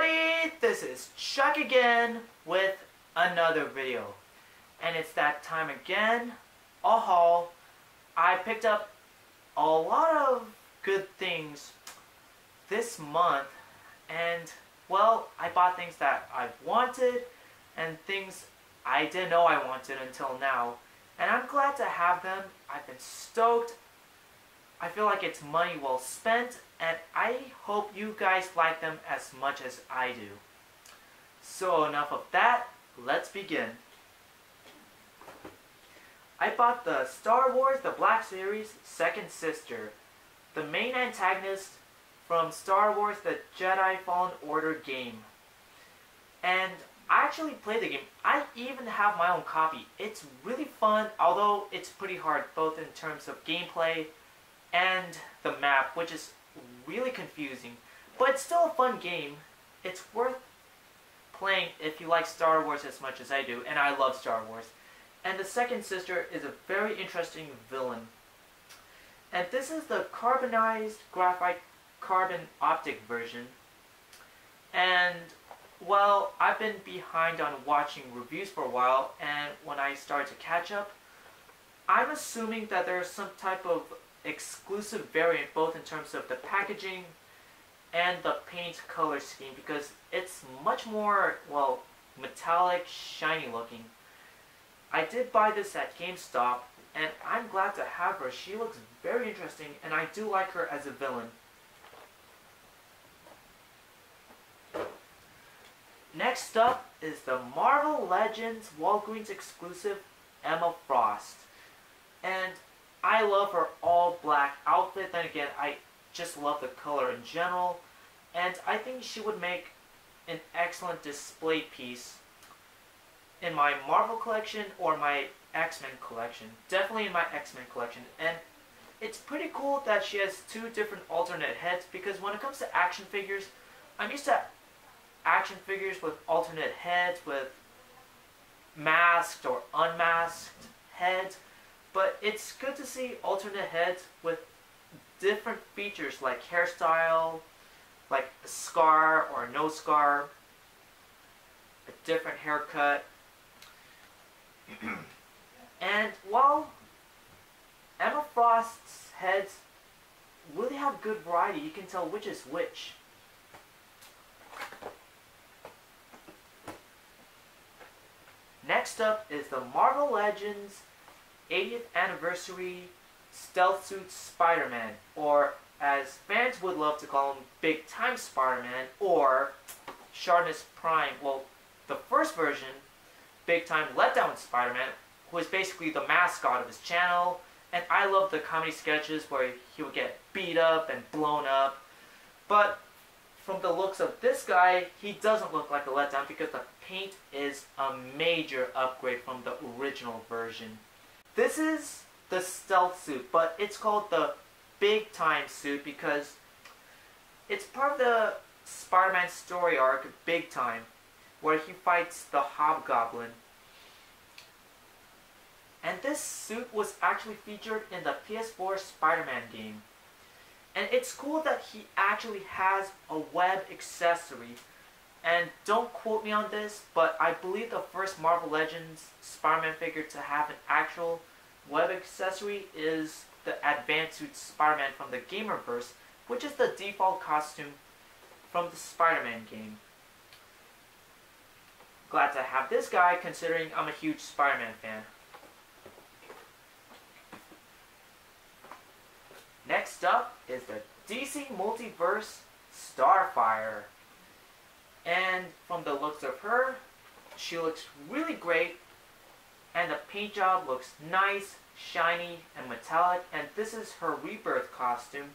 everybody, this is Chuck again with another video. And it's that time again, a haul. I picked up a lot of good things this month, and well, I bought things that I wanted and things I didn't know I wanted until now. And I'm glad to have them. I've been stoked. I feel like it's money well spent, and I hope you guys like them as much as I do. So enough of that, let's begin. I bought the Star Wars The Black Series Second Sister, the main antagonist from Star Wars The Jedi Fallen Order game. And I actually played the game. I even have my own copy. It's really fun, although it's pretty hard both in terms of gameplay and the map, which is really confusing. But it's still a fun game. It's worth playing if you like Star Wars as much as I do, and I love Star Wars. And the Second Sister is a very interesting villain. And this is the carbonized graphite carbon optic version. And well, I've been behind on watching reviews for a while, and when I started to catch up, I'm assuming that there's some type of exclusive variant both in terms of the packaging and the paint color scheme, because it's much more, well, metallic, shiny looking. I did buy this at GameStop, and I'm glad to have her. She looks very interesting, and I do like her as a villain. Next up is the Marvel Legends Walgreens exclusive Emma Frost. And I love her all black outfit. Then again, I just love the color in general. And I think she would make an excellent display piece in my Marvel collection or my X-Men collection. Definitely in my X-Men collection. And it's pretty cool that she has two different alternate heads, because when it comes to action figures, I'm used to action figures with alternate heads, with masked or unmasked heads. But it's good to see alternate heads with different features like hairstyle, like a scar or no scar, a different haircut. And while Emma Frost's heads really have good variety, you can tell which is which. Next up is the Marvel Legends 80th Anniversary Stealth Suit Spider-Man, or as fans would love to call him, Big Time Spider-Man, or Sharpness Prime. Well, the first version, Big Time Letdown Spider-Man, who is basically the mascot of his channel, and I love the comedy sketches where he would get beat up and blown up. But from the looks of this guy, he doesn't look like a letdown because the paint is a major upgrade from the original version. This is the stealth suit, but it's called the Big Time suit because it's part of the Spider-Man story arc, Big Time, where he fights the Hobgoblin. And this suit was actually featured in the PS4 Spider-Man game. And it's cool that he actually has a web accessory. And don't quote me on this, but I believe the first Marvel Legends Spider-Man figure to have an actual web accessory is the Advanced Suit Spider-Man from the Gamerverse, which is the default costume from the Spider-Man game. Glad to have this guy, considering I'm a huge Spider-Man fan. Next up is the DC Multiverse Starfire. And from the looks of her, she looks really great, and the paint job looks nice, shiny, and metallic. And this is her rebirth costume,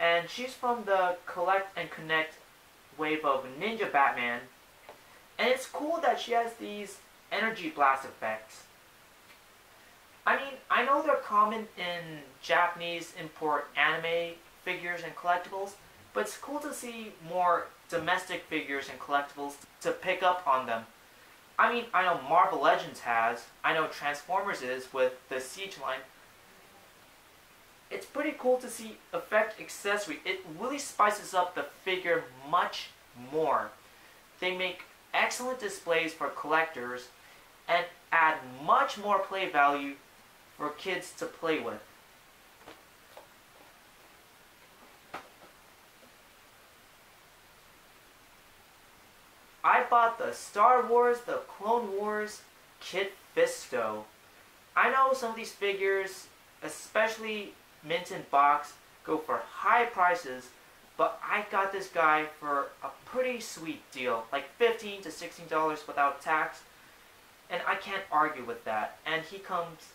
and she's from the Collect and Connect wave of Ninja Batman. And it's cool that she has these energy blast effects. I mean, I know they're common in Japanese import anime figures and collectibles, but it's cool to see more domestic figures and collectibles to pick up on them. I mean, I know Marvel Legends has, I know Transformers is with the Siege line. It's pretty cool to see effect accessory. It really spices up the figure much more. They make excellent displays for collectors and add much more play value for kids to play with. I bought the Star Wars The Clone Wars Kit Fisto. I know some of these figures, especially mint in box, go for high prices, but I got this guy for a pretty sweet deal, like $15 to $16 without tax, and I can't argue with that. And he comes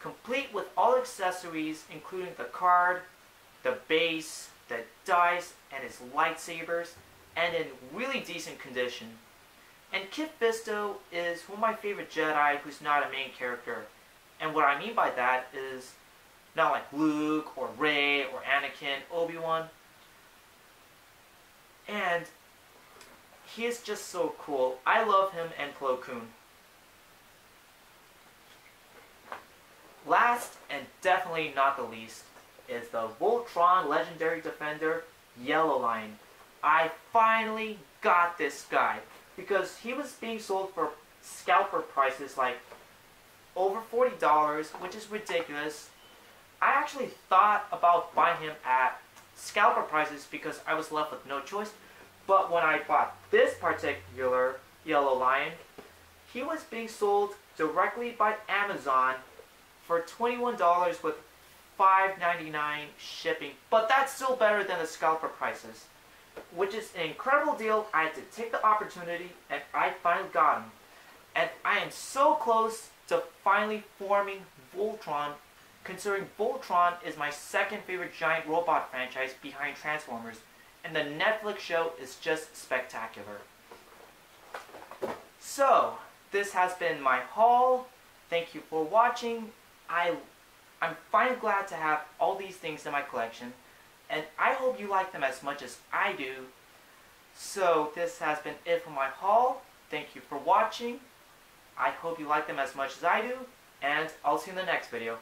complete with all accessories, including the card, the base, the dice, and his lightsabers, and in really decent condition. And Kit Fisto is one of my favorite Jedi who's not a main character. And what I mean by that is not like Luke or Rey or Anakin, Obi-Wan. And he is just so cool. I love him and Plo Koon. Last and definitely not the least is the Voltron Legendary Defender Yellow Line. I finally got this guy because he was being sold for scalper prices like over $40, which is ridiculous. I actually thought about buying him at scalper prices because I was left with no choice. But when I bought this particular Yellow Lion, he was being sold directly by Amazon for $21 with $5.99 shipping. But that's still better than the scalper prices, which is an incredible deal. I had to take the opportunity and I finally got him. And I am so close to finally forming Voltron, considering Voltron is my second favorite giant robot franchise behind Transformers, and the Netflix show is just spectacular. So, this has been my haul. Thank you for watching. I'm finally glad to have all these things in my collection, and I hope you like them as much as I do. So, this has been it for my haul. Thank you for watching. I hope you like them as much as I do, and I'll see you in the next video.